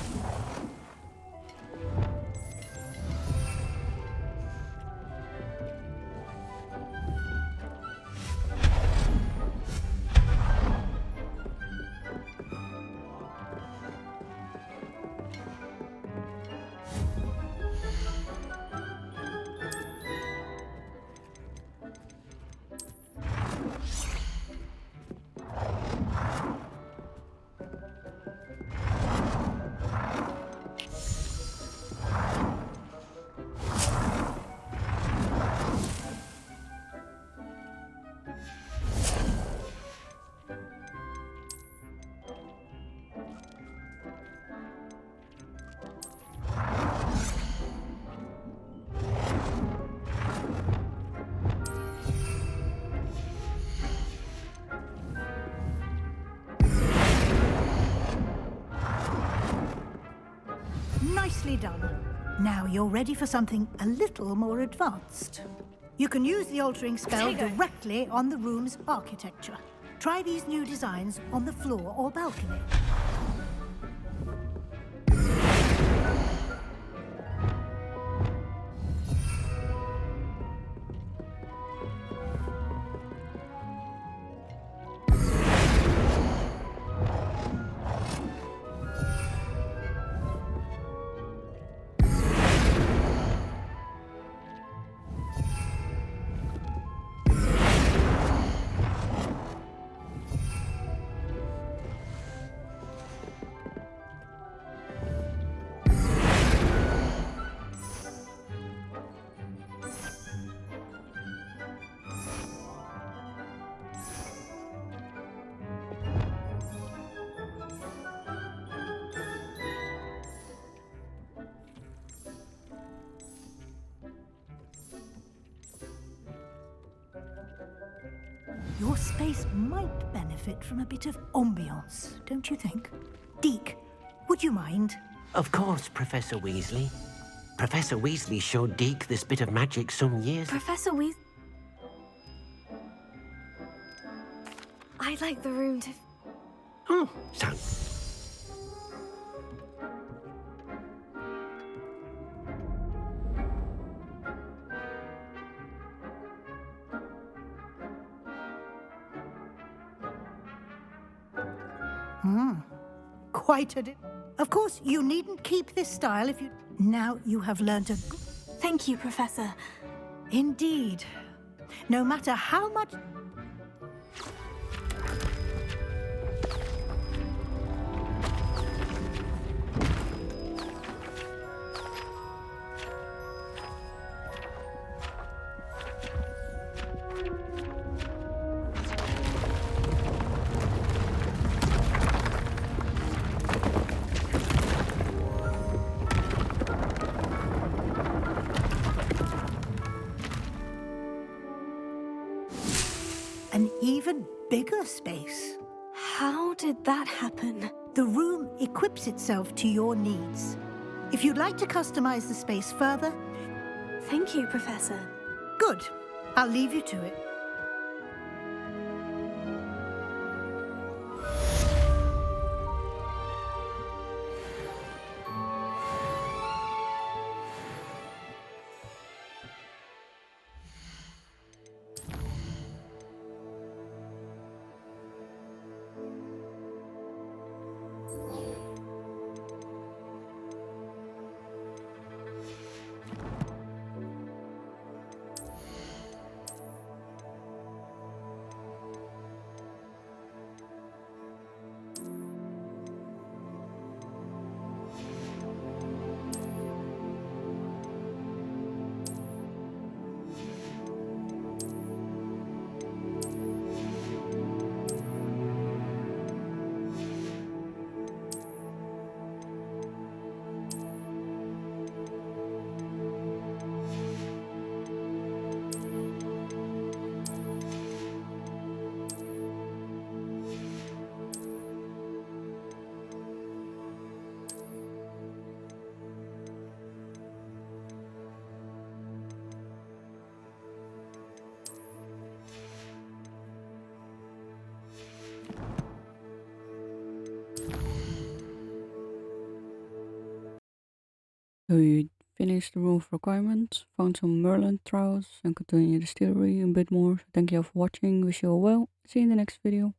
Nicely done. Now you're ready for something a little more advanced. You can use the altering spell directly on the room's architecture. Try these new designs on the floor or balcony. Your space might benefit from a bit of ambiance, don't you think? Deek, would you mind? Of course, Professor Weasley. Professor Weasley showed Deek this bit of magic some years ago. Professor Weasley... I'd like the room to... Oh, so... Quite a... Of course, you needn't keep this style if you... Now you have learnt a... Thank you, Professor. Indeed. No matter how much... An even bigger space. How did that happen? The room equips itself to your needs. If you'd like to customize the space further... Thank you, Professor. Good. I'll leave you to it. So you finished the room of requirements, found some merlin trials, and continue the story a bit more. So thank you all for watching, wish you all well, see you in the next video.